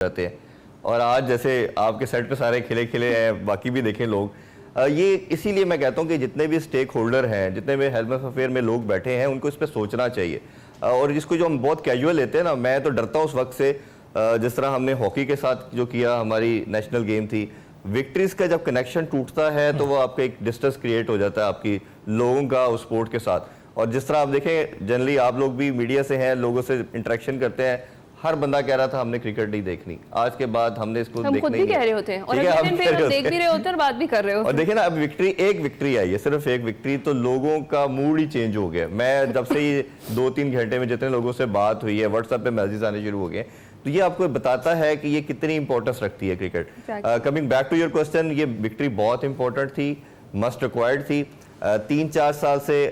जाते हैं। और आज जैसे आपके सेट पे सारे खिले खिले हैं, बाकी भी देखें लोग, ये इसीलिए मैं कहता हूँ कि जितने भी स्टेक होल्डर हैं, जितने भी हेल्थ अफेयर में लोग बैठे हैं, उनको इस पर सोचना चाहिए। और जिसको जो हम बहुत कैजुअल लेते हैं ना, मैं तो डरता हूँ उस वक्त से, जिस तरह हमने हॉकी के साथ जो किया, हमारी नेशनल गेम थी, विक्ट्रीज का जब कनेक्शन टूटता है तो वो आपका एक डिस्टेंस क्रिएट हो जाता है आपकी लोगों का उस स्पोर्ट के साथ। और जिस तरह आप देखें, जनरली आप लोग भी मीडिया से हैं, लोगों से इंटरेक्शन करते हैं, हर बंदा कह रहा था हमने क्रिकेट नहीं देखनी, आज के बाद हमने इसको देखना ही है। हम खुद भी कह रहे होते हैं और हम देख भी रहे होते हैं और बात भी कर रहे होते हैं। और देखिए ना, अब एक विक्ट्री आई है, सिर्फ एक विक्ट्री, तो लोगों का मूड ही चेंज हो गया। मैं जब से ये 2-3 घंटे में जितने लोगों से बात हुई है, व्हाट्सएप पे मैसेज आने शुरू हो गए, तो ये आपको बताता है कि ये कितनी इंपॉर्टेंस रखती है cricket. Coming back to your question, ये विक्ट्री बहुत इंपॉर्टेंट थी, मस्ट रिक्वायर्ड थी। 3-4 साल से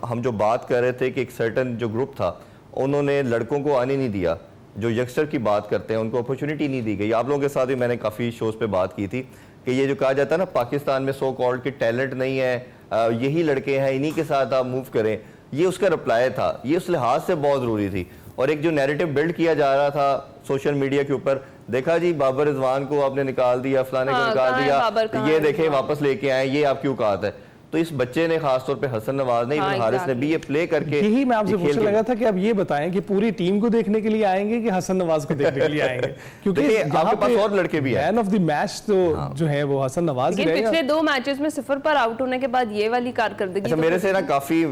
हम जो बात कर रहे थे कि एक सर्टन जो ग्रुप था, उन्होंने लड़कों को आने नहीं दिया, जो यंगस्टर की बात करते हैं उनको अपॉर्चुनिटी नहीं दी गई। आप लोगों के साथ भी मैंने काफ़ी शोज़ पे बात की थी कि ये जो कहा जाता है ना, पाकिस्तान में सो कॉल्ड कि टैलेंट नहीं है, यही लड़के हैं, इन्हीं के साथ आप मूव करें, ये उसका रिप्लाई था। ये उस लिहाज से बहुत ज़रूरी थी। और एक जो नैरेटिव बिल्ड किया जा रहा था सोशल मीडिया के ऊपर, देखा जी बाबर रिजवान को आपने निकाल दिया, फलाने को निकाल दिया, ये देखें वापस लेके आए, ये आपकी औकात है। तो इस बच्चे ने खासतौर पे हसन नवाज ने, इब्न हारिस ने भी ये प्ले करके, यही मैं आपसे पूछने लगा था कि अब ये बताएं कि पूरी टीम को देखने के लिए आएंगे कि हसन नवाज को देखने के लिए आएंगे, क्योंकि आपके पास और लड़के भी हैं। मैन ऑफ द मैच तो जो है वो हसन नवाज ही रहेगा। पिछले 2 मैचेस में 0 पर आउट होने के बाद ये वाली कारकर्दगी। अच्छा, मेरे से ना काफी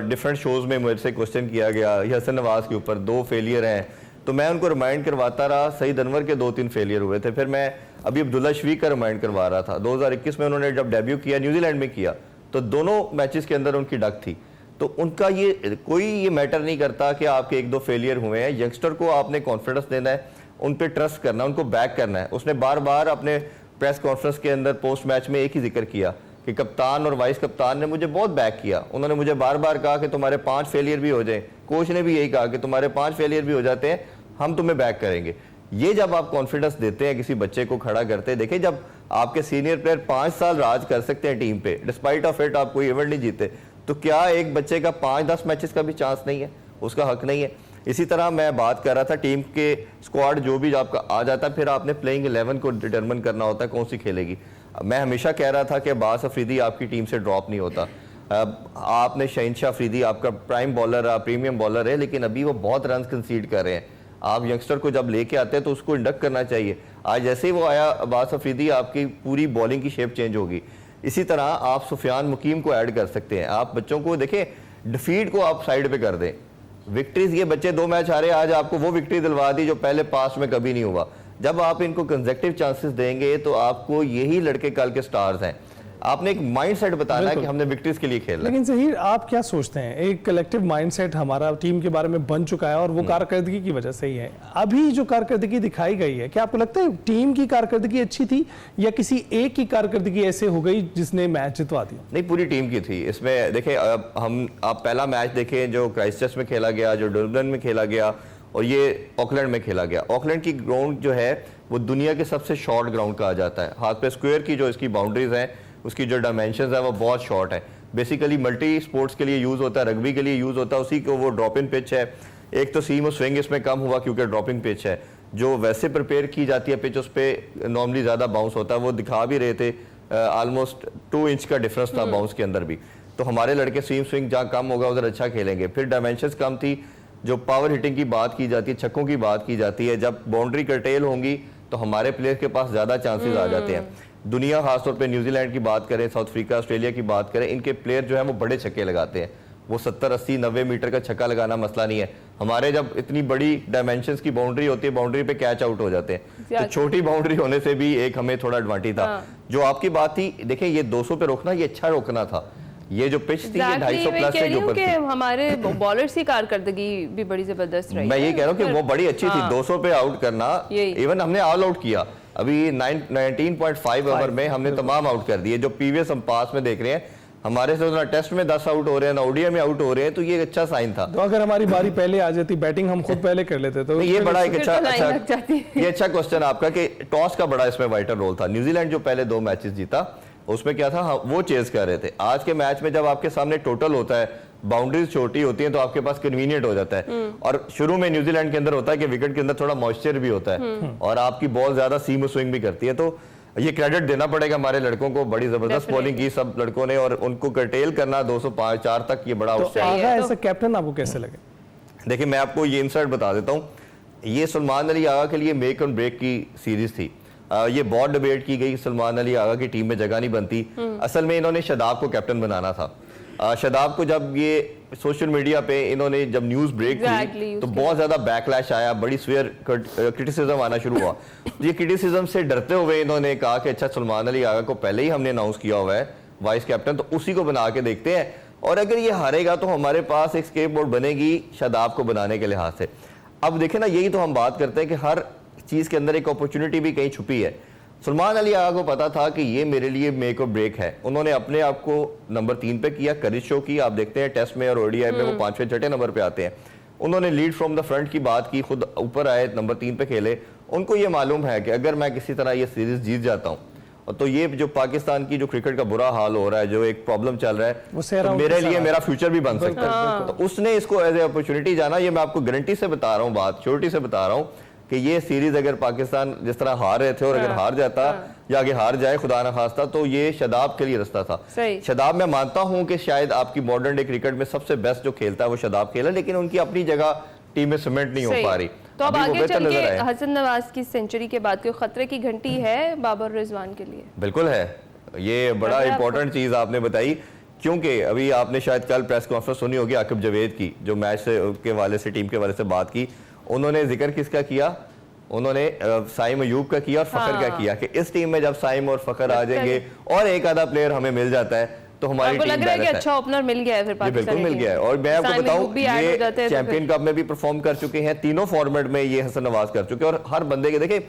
डिफरेंट शोज में मुझे से क्वेश्चन किया गया हसन नवाज के ऊपर, 2 फेलियर हैं, तो मैं उनको रिमाइंड करवाता रहा। सईद अनवर के 2-3 फेलियर हुए थे, फिर मैं अभी अब्दुल्ला शफीक का रिमाइंड करवा रहा था। 2021 में उन्होंने जब डेब्यू किया, न्यूजीलैंड में किया, तो दोनों मैचेस के अंदर उनकी डक थी। तो उनका ये मैटर नहीं करता कि आपके 1-2 फेलियर हुए हैं। यंगस्टर को आपने कॉन्फिडेंस देना है, उन पे ट्रस्ट करना है, उनको बैक करना है। उसने बार बार अपने प्रेस कॉन्फ्रेंस के अंदर पोस्ट मैच में एक ही जिक्र किया कि कप्तान और वाइस कप्तान ने मुझे बहुत बैक किया। उन्होंने मुझे बार बार कहा कि तुम्हारे 5 फेलियर भी हो जाए, कोच ने भी यही कहा कि तुम्हारे 5 फेलियर भी हो जाते हैं, हम तुम्हें बैक करेंगे। ये जब आप कॉन्फिडेंस देते हैं, किसी बच्चे को खड़ा करते हैं, देखिए जब आपके सीनियर प्लेयर 5 साल राज कर सकते हैं टीम पे, डिस्पाइट ऑफ इट आप कोई इवेंट नहीं जीते, तो क्या एक बच्चे का 5-10 मैचेस का भी चांस नहीं है? उसका हक नहीं है? इसी तरह मैं बात कर रहा था, टीम के स्क्वाड जो भी आपका आ जाता है, फिर आपने प्लेइंग 11 को डिटरमिन करना होता है कौन सी खेलेगी। मैं हमेशा कह रहा था कि अब्बास अफरीदी आपकी टीम से ड्रॉप नहीं होता। आपने शहीनशाह अफरीदी आपका प्राइम बॉलर, प्रीमियम बॉलर है, लेकिन अभी वो बहुत रन कंसीड कर रहे हैं। आप यंगस्टर को जब लेके आते हैं तो उसको इंडक्ट करना चाहिए। आज जैसे ही वो आया अब्बास अफरीदी, आपकी पूरी बॉलिंग की शेप चेंज होगी। इसी तरह आप सुफियान मुकीम को ऐड कर सकते हैं। आप बच्चों को देखें, डिफीट को आप साइड पे कर दें, विक्ट्रीज, ये बच्चे 2 मैच हारे, आज आपको वो विक्ट्री दिलवा दी जो पहले पास्ट में कभी नहीं हुआ। जब आप इनको कंसेक्टिव चांसेस देंगे तो आपको यही लड़के कल के स्टार्स हैं। आपने एक माइंडसेट बताना है कि हमने विक्ट्रीज के लिए खेलना है। लेकिन ज़हीर, आप क्या सोचते हैं, एक कलेक्टिव माइंडसेट हमारा टीम के बारे में बन चुका है और वो कारकर्दगी की वजह से ही है। अभी जो कारकर्दगी दिखाई गई है, क्या आपको लगता है टीम की कारकर्दगी अच्छी थी या किसी एक की कारकर्दगी ऐसे हो गई जिसने मैच जितवा दिया? नहीं, पूरी टीम की थी। इसमें देखें, आप पहला मैच देखें जो क्राइस्टचर्च में खेला गया, जो डर्बन में खेला गया, और ये ऑकलैंड में खेला गया। ऑकलैंड की ग्राउंड जो है वो दुनिया के सबसे शॉर्ट ग्राउंड कहा जाता है। हाथ पे स्क्वायर की जो इसकी बाउंड्रीज हैं, उसकी जो डायमेंशंस है वो बहुत शॉर्ट है। बेसिकली मल्टी स्पोर्ट्स के लिए यूज़ होता है, रग्बी के लिए यूज़ होता है। उसी को वो ड्रॉप इन पिच है। एक तो सीम और स्विंग इसमें कम हुआ क्योंकि ड्रॉपिंग पिच है। जो वैसे प्रिपेयर की जाती है पिच, उस पर नॉर्मली ज़्यादा बाउंस होता है। वो दिखा भी रहे थे, ऑलमोस्ट 2 इंच का डिफरेंस था बाउंस के अंदर भी। तो हमारे लड़के स्विंग स्विंग जहाँ कम होगा उधर अच्छा खेलेंगे। फिर डायमेंशंस कम थी। जो पावर हिटिंग की बात की जाती है, छक्कों की बात की जाती है, जब बाउंड्री कर्टेल होंगी तो हमारे प्लेयर के पास ज़्यादा चांसेस आ जाते हैं। दुनिया खासतौर पे न्यूजीलैंड की बात करें, साउथ अफ्रीका, ऑस्ट्रेलिया की बात करें, इनके प्लेयर जो है वो बड़े छक्के लगाते हैं। वो 70, 80, 90 मीटर का छक्का लगाना मसला नहीं है। हमारे जब इतनी बड़ी डायमेंशंस की बाउंड्री होती है, बाउंड्री पे कैच आउट हो जाते हैं। तो छोटी बाउंड्री होने से भी एक हमें थोड़ा एडवांटेज था। जो आपकी बात थी, देखें ये 200 पे रोकना, ये अच्छा रोकना था। ये जो पिच थी, ये 250 प्लस से जो ऊपर थी। हमारे बॉलर्स की कारकर्दगी भी बड़ी जबरदस्त रही। मैं ये कह रहा हूँ कि वो बड़ी अच्छी थी। 200 पे आउट करना, इवन हमने ऑल आउट किया। अभी 19.5 ओवर में हमने तमाम आउट कर दिए। जो प्रीवियस हम पास में देख रहे हैं, हमारे से ना टेस्ट में 10 आउट हो रहे हैं, ना ओडीआई में आउट हो रहे हैं, तो ये अच्छा साइन था। तो अगर हमारी बारी पहले आ जाती, बैटिंग हम खुद पहले कर लेते तो ये बड़ा एक अच्छा क्वेश्चन आपका कि टॉस का बड़ा इसमें वाइटल रोल था। न्यूजीलैंड जो पहले 2 मैचेस जीता, उसमें क्या था, वो चेज कर रहे थे। आज के मैच में जब आपके सामने टोटल होता है बाउंड्रीज छोटी होती हैं तो आपके पास कन्वीनियंट हो जाता है। और शुरू में न्यूजीलैंड के अंदर होता है कि विकेट के अंदर थोड़ा मॉइस्चर भी होता है और आपकी बॉल ज्यादा सीम स्विंग भी करती है, तो ये क्रेडिट देना पड़ेगा हमारे लड़कों को, बड़ी जबरदस्त बॉलिंग की सब लड़कों ने और उनको कर्टेल करना 205 4 तक, ये बड़ा तो आउटस्टैंडिंग आगा ऐसा कैप्टन आपको कैसे लगे? देखिए मैं आपको ये इंसाइट बता देता हूँ, ये सलमान अली आगा के लिए मेक एंड ब्रेक की सीरीज थी। ये बहुत डिबेट की गई, सलमान अली आगा की टीम में जगह नहीं बनती। असल में इन्होंने शादाब को कैप्टन बनाना था। शादाब को जब ये सोशल मीडिया पे इन्होंने जब न्यूज ब्रेक हुई तो बहुत ज्यादा बैकलैश आया, बड़ी स्वेयर क्रिटिसिज्म आना शुरू हुआ। ये क्रिटिसिज्म से डरते हुए इन्होंने कहा कि अच्छा सलमान अली आगा को पहले ही हमने अनाउंस किया हुआ है वाइस कैप्टन, तो उसी को बना के देखते हैं और अगर ये हारेगा तो हमारे पास एक स्केप बोर्ड बनेगी शादाब को बनाने के लिहाज से। अब देखें ना, यही तो हम बात करते हैं कि हर चीज के अंदर एक अपॉर्चुनिटी भी कहीं छुपी है। सलमान अली आगा को पता था कि ये मेरे लिए मेक और ब्रेक है, उन्होंने अपने आप को नंबर 3 पे किया, करिश शो की। आप देखते हैं टेस्ट में और ओडीआई में वो 5वें 6ठे नंबर पे आते हैं। उन्होंने लीड फ्रॉम द फ्रंट की बात की, खुद ऊपर आए, नंबर 3 पे खेले। उनको ये मालूम है कि अगर मैं किसी तरह ये सीरीज जीत जाता हूँ तो ये जो पाकिस्तान की जो क्रिकेट का बुरा हाल हो रहा है, जो एक प्रॉब्लम चल रहा है, तो मेरे लिए मेरा फ्यूचर भी बन सकता है। तो उसने इसको एज ए अपॉर्चुनिटी जाना। ये मैं आपको गारंटी से बता रहा हूँ, बात श्योरिटी से बता रहा हूँ कि ये सीरीज अगर पाकिस्तान जिस तरह हार रहे थे और अगर हार जाता या आगे हार जाए खुदा ना खास्ता, तो ये शादाब के लिए रास्ता था। शादाब मैं मानता हूं कि शायद आपकी मॉडर्न डे क्रिकेट में सबसे बेस्ट जो खेलता है वो शादाब खेला, लेकिन उनकी अपनी जगह टीम में सीमेंट नहीं हो पा रही। तो अब आगे चल के हसन नवाज की सेंचुरी के बाद कोई खतरे की घंटी है बाबर रिजवान के लिए? बिल्कुल है, ये बड़ा इंपॉर्टेंट चीज आपने बताई, क्योंकि अभी आपने शायद कल प्रेस कॉन्फ्रेंस सुनी होगी आकिब जावेद की, जो मैच के वाले से टीम के वाले से बात की। उन्होंने जिक्र किसका किया? उन्होंने साइम अयूब का किया और फखर का किया कि इस टीम में जब साइम और फखर आ जाएंगे और एक आधा प्लेयर हमें मिल जाता है तो हमारी टीम बैलेंस है। अच्छा ओपनर मिल गया है फिर पाकिस्तान, बिल्कुल मिल गया है। और मैं आपको बताऊं, ये चैंपियन कप में भी परफॉर्म कर चुके हैं, तीनों फॉर्मेट में ये हसन नवाज कर चुके हैं। और हर बंदे के देखिए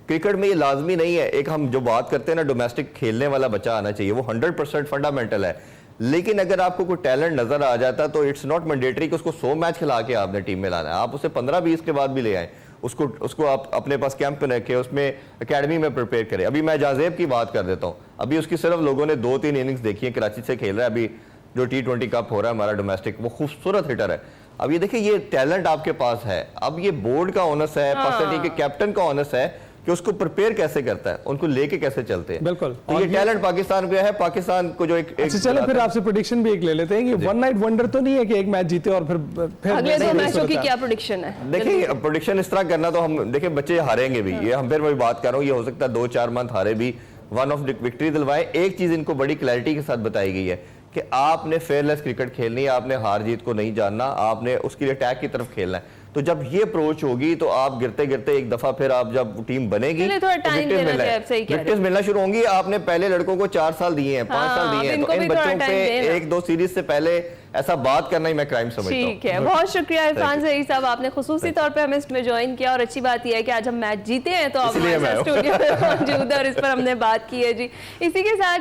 क्रिकेट में ये लाजमी नहीं है, एक हम जो बात करते हैं ना डोमेस्टिक खेलने वाला बच्चा आना चाहिए, वो 100% फंडामेंटल है। लेकिन अगर आपको कोई टैलेंट नजर आ जाता तो इट्स नॉट मैंडेटरी कि उसको 100 मैच खिला के आपने टीम में लाना है, आप उसे 15-20 के बाद भी ले आए, उसको आप अपने पास कैंप में रखें, उसमें एकेडमी में प्रिपेयर करें। अभी मैं जाजेब की बात कर देता हूँ, अभी उसकी सिर्फ लोगों ने 2-3 इनिंग्स देखी है, कराची से खेल रहा है, अभी जो T20 कप हो रहा है हमारा डोमेस्टिक, वो खूबसूरत हिटर है। अब ये देखिए ये टैलेंट आपके पास है, अब ये बोर्ड का ऑनस है, पाकिस्तान टीम के कैप्टन का ऑनस है कि उसको प्रिपेयर कैसे करता है, उनको लेके कैसे चलते हैं। बिल्कुल, तो ये टैलेंट पाकिस्तान को है, पाकिस्तान को जो एक अच्छा चलो फिर आपसे प्रेडिक्शन भी एक ले लेते हैं कि वन नाइट वंडर तो नहीं है कि एक मैच जीते और फिर अगले 2 मैचों की क्या प्रेडिक्शन है? देखिए प्रेडिक्शन इस तरह करना तो हम देखिए बच्चे हारेंगे भी, ये हम फिर वही बात कर रहा हूँ, ये हो सकता है 2-4 मंथ हारे भी, वन ऑफ विक्ट्री दिलवाए। एक चीज इनको बड़ी क्लैरिटी के साथ बताई गई है कि आपने फेयरलेस क्रिकेट खेलनी है, आपने हार जीत को नहीं जानना, आपने उसके लिए अटैक की तरफ खेलना है। तो जब ये अप्रोच होगी तो आप गिरते गिरते एक दफा फिर आप जब टीम बनेगी तो विक्ट्रीज मिलना शुरू होंगी। आपने पहले लड़कों को 4 साल दिए हैं, 5 साल दिए हैं, तो इन बच्चों पे 1-2 सीरीज से पहले ऐसा बात करना ही मैं क्राइम समझता हूं। ठीक है, बहुत शुक्रिया इरफान ज़हीर साहब, आपने खुसूसी तौर पे हमें इसमें ज्वाइन किया और अच्छी बात यह है कि आज हम मैच जीते हैं तो अब हमारे स्टूडियो में मौजूद है और इस पर हमने बात की है जी। इसी के साथ